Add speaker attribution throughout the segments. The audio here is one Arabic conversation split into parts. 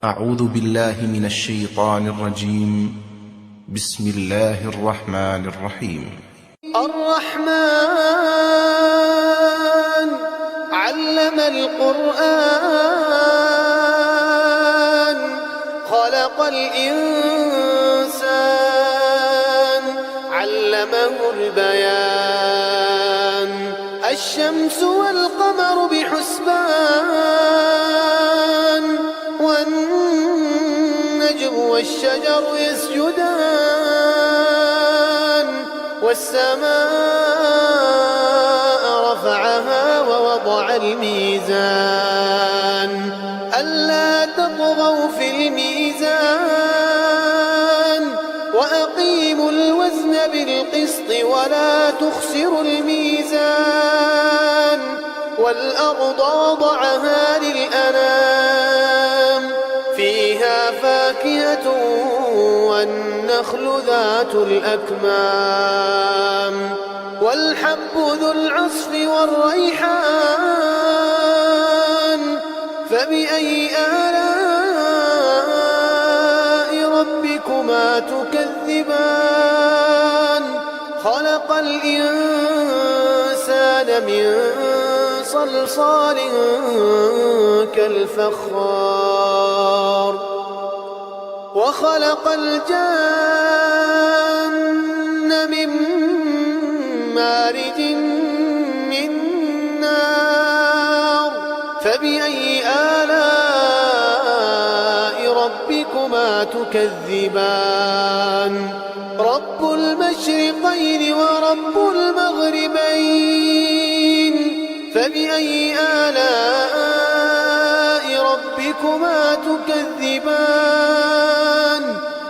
Speaker 1: أعوذ بالله من الشيطان الرجيم. بسم الله الرحمن الرحيم.
Speaker 2: الرحمن علم القرآن خلق الإنسان علمه البيان الشمس والقمر بحسبان والنجم والشجر يسجدان والسماء رفعها ووضع الميزان ألا تطغوا في الميزان وأقيموا الوزن بالقسط ولا تخسروا الميزان والأرض وضعها للأنام فيها فاكهة والنخل ذات الأكمام والحب ذو العصف والريحان فبأي آلاء ربكما تكذبان خلق الإنسان من صلصال كالفخار وخلق الجان من مارج من نار فبأي آلاء ربكما تكذبان رب المشرقين ورب المغربين فبأي آلاء ربكما تكذبان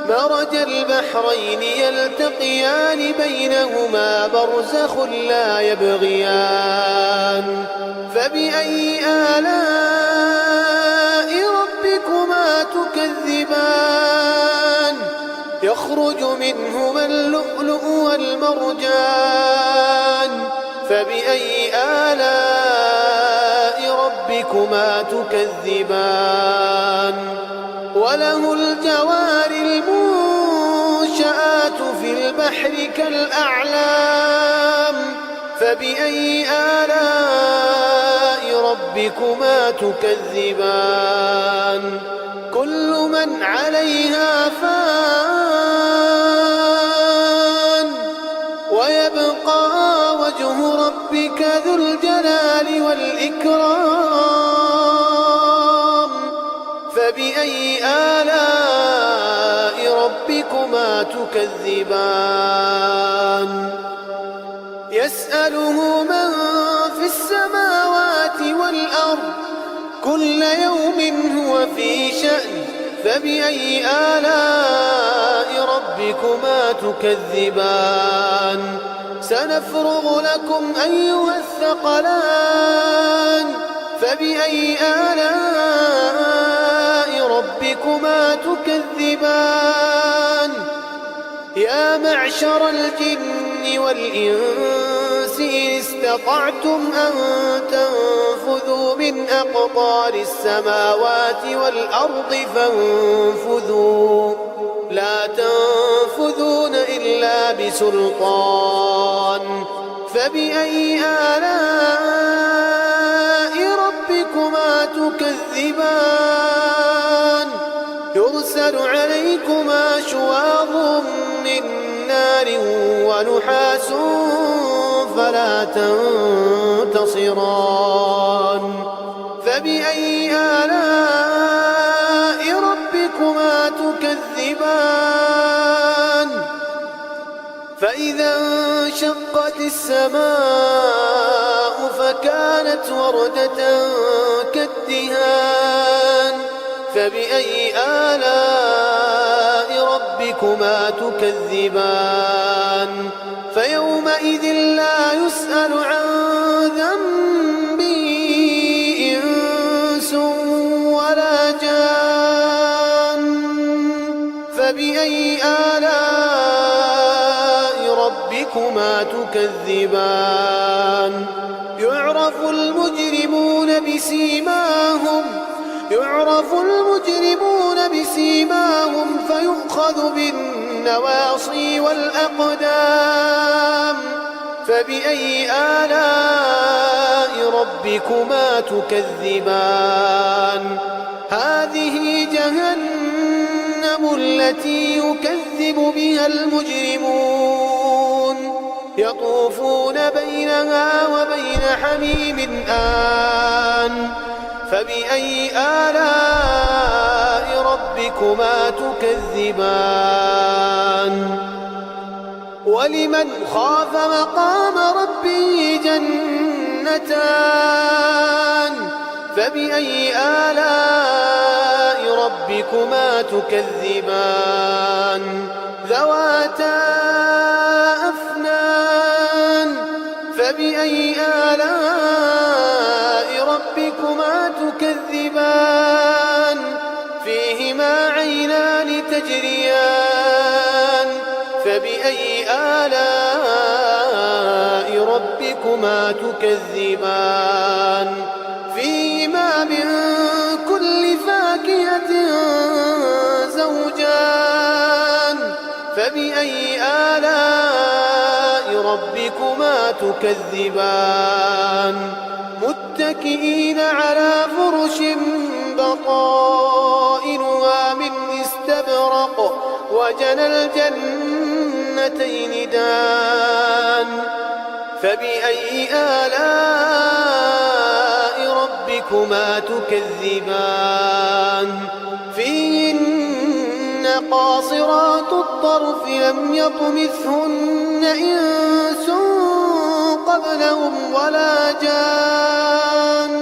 Speaker 2: مرج البحرين يلتقيان بينهما برزخ لا يبغيان فبأي آلاء ربكما تكذبان يخرج منهما اللؤلؤ والمرجان فبأي آلاء ربكما تكذبان وله الجوار المنشآت في البحر كالأعلام فبأي آلاء ربكما تكذبان كل من عليها فان ويبقى وجه ربك ذو الجلال والإكرام فبأي آلاء ربكما تكذبان يسأله من في السماوات والأرض كل يوم هو في شأن فبأي آلاء ربكما تكذبان سنفرغ لكم أيها الثقلان فبأي آلاء ربكما تكذبان يا معشر الجن والإنس إن استطعتم أن تنفذوا من أقطار السماوات والأرض فانفذوا لا تنفذون إلا بسلطان فبأي آلاء ربكما تكذبان يرسل عليكما شواظ من نار ونحاس فلا تنتصران فبأي آلاء ربكما تكذبان فإذا انشقت السماء فكانت وردة كالدهان فبأي آلاء ربكما تكذبان فيومئذ لا يسأل عن ذنبه إنس ولا جان فبأي آلاء ربكما تكذبان يعرف المجرمون بسيماهم يعرف المجرمون يؤخذ بالنواصي والأقدام. فبأي آلاء ربكما تكذبان؟ هذه جهنم التي يكذب بها المجرمون، يطوفون بينها وبين حميم آن. فبأي آلاء ربكما تكذبان؟ ولمن خاف مقام ربه جنتان. فبأي آلاء ربكما تكذبان؟ ذواتا أفنان. فبأي آلاء ربكما تكذبان؟ فيهما عينان تجريان. فبأي آلاء ربكما تكذبان؟ فيهما من كل فاكهة زوجان. فبأي آلاء ربكما تكذبان؟ متكئين على فرش بطائنها من استبرق وجنى الجنتين دان. فبأي آلاء ربكما تكذبان؟ فيهن قاصرات الطرف لم يطمثهن إنس قبلهم ولا جان.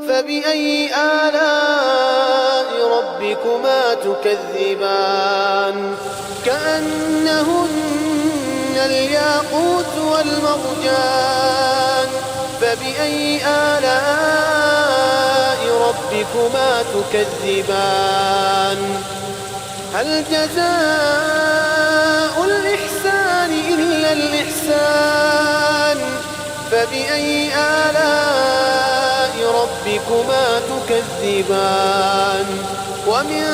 Speaker 2: فبأي آلاء ربكما تكذبان؟ كأنهن الياقوت والمرجان. فبأي آلاء ربكما تكذبان؟ هل جزاء الإحسان إلا الإحسان؟ فبأي آلاء ربكما تكذبان؟ ومن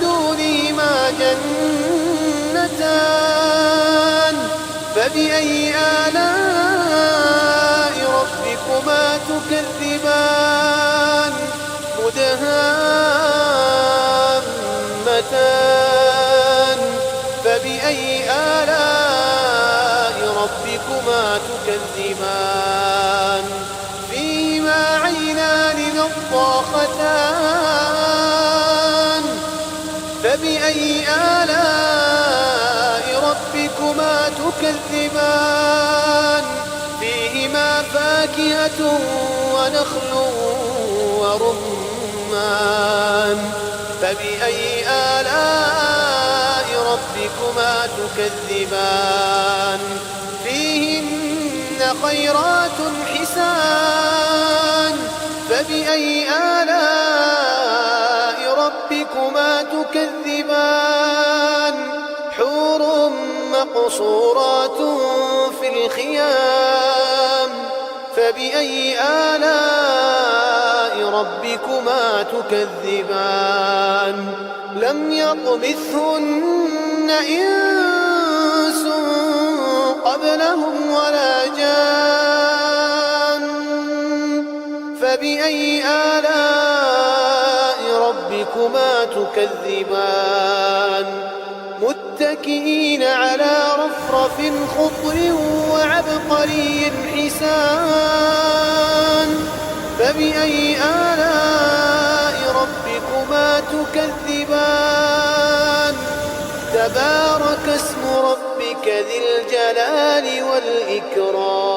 Speaker 2: دونهما جنتان. فبأي آلاء ربكما تكذبان؟ مدهامتان. فبأي آلاء ربكما تكذبان؟ فيهما عينان نضاختان. فبأي آلاء ربكما تكذبان؟ فيهما فاكهة ونخل ورمان. فبأي آلاء ربكما تكذبان؟ فيهن خيرات حسان. فبأي آلاء ربكما تكذبان؟ حور مقصورات في الخيام. فبأي آلاء ربكما تكذبان؟ لم يطمثهن إنس قبلهم ولا جان. فبأي آلاء ربكما تكذبان؟ متكئين على رفرف خضر وعبقري حسان. فبأي آلاء ربكما تكذبان؟ تبارك اسم ربك ذي الجلال والإكرام.